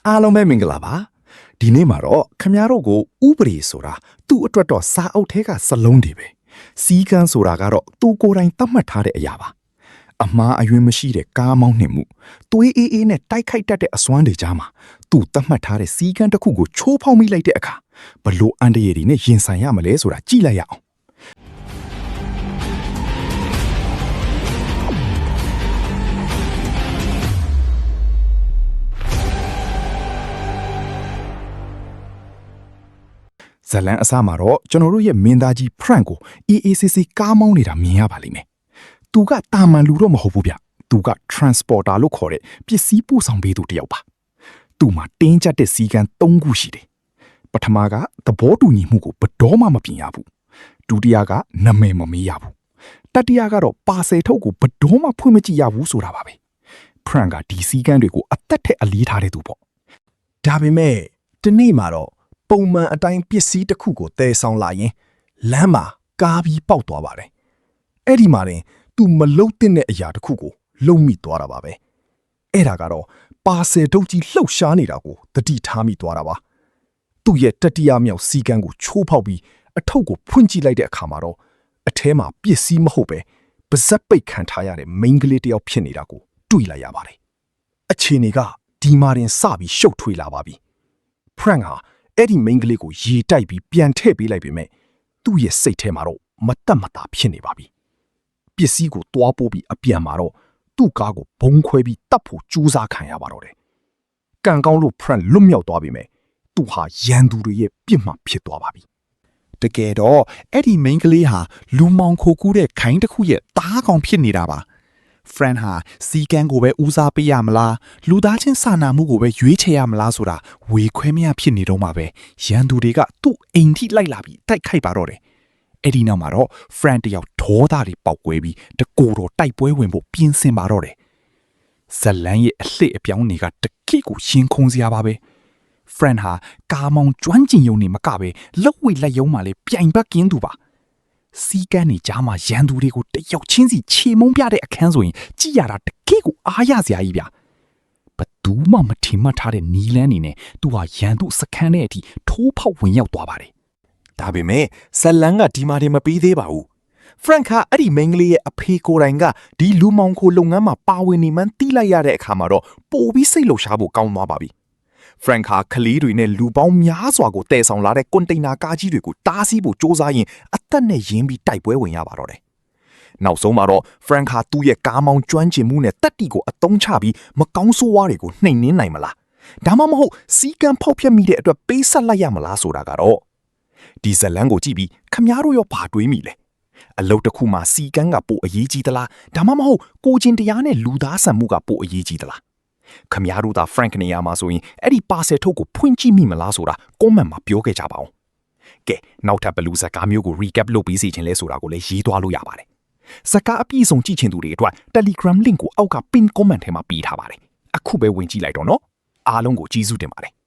အားလုံးပဲမင်္ဂလာပါဒီနေ့မှာတော့ခမရတို့ကိုဥပဒေဆိုတာသူ့အတွက်တော့စာအုပ်ထဲကစလုံးတွေပဲစီကန်းဆိုတာကတော့သူကိုယ်တိုင်သတ်မှတ်ထားတဲ့အရာပါအမှားအယွင်းမရှိတဲ့ကားမောင်းနှင်မှုသွေးအေးအေးနဲ့တိုက်ခိုက်တတ်တဲ့အစွမ်းတွေကြားမှာသူ့သတ်မှတ်ထားတဲ့စီကန်းတစ်ခုကိုချိုးဖောက်မိလိုက်တဲ့အခါဘလို့အန်တရည်တွေနဲ့ရင်ဆိုင်ရမလဲဆိုတာကြည့်လိုက်ရအောင်ဇလန်အစမှာတော့ကျွန်တော်တို့ရဲ့မင်းသားကြီး Frank ကို EACC ကားမောင်းနေတာမြင်ရပါလိမ့်မယ်။သူကတာမန်လူတော့မဟုတ်ဘူးဗျ။သူက transporter လို့ခေါ်တဲ့ပစ္စည်းပို့ဆောင်ပေးသူတစ်ယောက်ပါ။သူမှာတင်းကျပ်တဲ့စီကံ၃ခုရှိတယ်။ပထမကသဘောတူညီမှုကိုဘယ်တော့မှမပြင်ရဘူး။ဒုတိယကနာမည်မမေးရဘူး။တတိယကတော့ပါဆယ်ထုတ်ကိုဘယ်တော့မှဖွင့်မကြည့်ရဘူးဆိုတာပါပဲ။ Frank ကဒီစီကံတွေကိုအသက်ထက်အလေးထားတဲ့သူပေါ့။ဒါပေမဲ့ဒီနေ့မှာတော့ပုံမှန်အတိုင်းပစ္စည်းတစ်ခုကိုတည်ဆောင်လာရင်လမ်းမှာကားပြီးပေါက်သွားပါတယ်။အဲ့ဒီမှာတင်သူမလုံတဲ့အရာတစ်ခုကိုလုံမိသွားတာပါပဲ။အဲ့ဒါကတော့ပါဆယ်ထုတ်ကြီးလှုပ်ရှားနေတာကိုသတိထားမိသွားတာပါ။သူ့ရဲ့တတိယမြောက်စီကံကိုချိုးဖောက်ပြီးအထုပ်ကိုဖွင့်ကြည့်လိုက်တဲ့အခါမှာတော့အထဲမှာပစ္စည်းမဟုတ်ပဲပါဇက်ပိတ်ခံထားရတဲ့မိန်းကလေးတစ်ယောက်ဖြစ်နေတာကိုတွေ့လိုက်ရပါတယ်။အခြေအနေကဒီမှာတင်စပြီးရှုပ်ထွေးလာပါပြီ။ Frank ဟာအဲ့ဒီမိန်းကလေးကိုရေတိုက်ပြီးပြန်ထည့်ပေးလိုက်ပေမဲ့သူ့ရဲ့စိတ်ထဲမှာတော့မတက်မတာဖြစ်နေပါပြီပစ္စည်းကိုတွားပိုးပြီးအပြန်မှာတော့သူ့ကားကိုဘုံခွဲပြီးတတ်ဖို့ကြိုးစားခံရပါတော့တယ်ကံကောင်းလို့ Frank လွတ်မြောက်သွားပေမဲ့သူဟာရန်သူတွေရဲ့ပြစ်မှတ်ဖြစ်သွားပါပြီတကယ်တော့အဲ့ဒီမိန်းကလေးဟာလူမောင်ခိုကူးတဲ့ခိုင်းတစ်ခုရဲ့တားကောင်ဖြစ်နေတာပါFrank ဟာစီကန်းကိုပဲဦးစားပေးရမလားလူသားချင်းစာနာမှုကိုပဲရွေးချယ်ရမလားဆိုတာဝေခွဲမရဖြစ်နေတော့မှာပဲရန်သူတွေကသူ့အိမ်ထိလိုက်လာပြီးတိုက်ခိုက်ပါတော့တယ်အဲ့ဒီနောက်မှာတော့ Frank တယောက်ဒေါသတွေပေါက်ကွဲပြီးတကိုယ်တော်တိုက်ပွဲဝင်ဖို့ပြင်ဆင်ပါတော့တယ်ဇလန်ရဲ့အလှအပြောင်းတွေကတကိကိုရှင်ခုန်စရာပါပဲ Frank ဟာကားမောင်ကျွမ်းကျင်ယုံနေမကပဲလက်ဝိတ်လက်ယုံမှလည်းပြိုင်ပတ်ကင်းသူပါစီကန်းနေကြားမှာရန်သူတွေကိုတယောက်ချင်းစီခြေမုံပြတဲ့အခန်းဆိုရင်ကြည်ရတာတကယ့်ကိုအားရစရာကြီးဗျဘသူမှမထင်မှတ်ထားတဲ့နီလန်းနေနဲ့သူဟာရန်သူစခန်းထဲအထိထိုးဖောက်ဝင်ရောက်သွားပါတယ်ဒါပေမဲ့ဇလန်ကဒီမှာတင်မပြီးသေးပါဘူး Frank ဟာအဲ့ဒီမိန်းကလေးရဲ့အဖေကိုယ်တိုင်ကဒီလူမောင်ခိုလုပ်ငန်းမှာပါဝင်နေမှန်းသိလိုက်ရတဲ့အခါမှာတော့ပိုပြီးစိတ်လှုပ်ရှားဖို့ကောင်းသွားပါပြီFrank ဟာကလေးတွေနဲ့လူပေါင်းများစွာကိုတည်ဆောင်လာတဲ့ကွန်တိန်နာကားကြီးတွေကိုတားဆီးဖို့စ조사ရင်အသက်နဲ့ရင်းပြီးတိုက်ပွဲဝင်ရပါတော့တယ်။နောက်ဆုံးမှာတော့ Frank ဟာသူ့ရဲ့ကားမောင်းကျွမ်းကျင်မှုနဲ့တက်တီကိုအသုံးချပြီးမကောင်းဆိုးဝါးတွေကိုနှိမ်နင်းနိုင်မလား။ဒါမှမဟုတ်စီကံဖောက်ဖျက်မိတဲ့အတွက်ပေးဆက်လိုက်ရမလားဆိုတာကတော့ဒီဇလန်ကိုကြည့်ပြီးခမားတို့ရောဘာတွေးမိလဲ။အလုတ်တစ်ခုမှာစီကံကပိုအရေးကြီးသလားဒါမှမဟုတ်ကိုချင်းတရားနဲ့လူသားဆန်မှုကပိုအရေးကြီးသလားခမရတို့သာ Frank နေရာမှာဆိုရင်အဲ့ဒီပါဆယ်ထုတ်ကိုဖွင့်ကြည့်မိမလားဆိုတာ comment မှာပြောခဲ့ကြပါဦး။ကဲနောက်ထပ်ဘလူးဇကားမျိုးကို recap လုပ်ပြီးစီခြင်းလဲဆိုတာကိုလည်းရေးသွားလို့ရပါတယ်။ဇကားအပြည့်စုံကြည့်ချင်သူတွေအတွက် Telegram link ကိုအောက်က pin comment ထဲမှာပေးထားပါတယ်။အခုပဲဝင်ကြည့်လိုက်တော့နော်။အားလုံးကိုကျေးဇူးတင်ပါတယ်။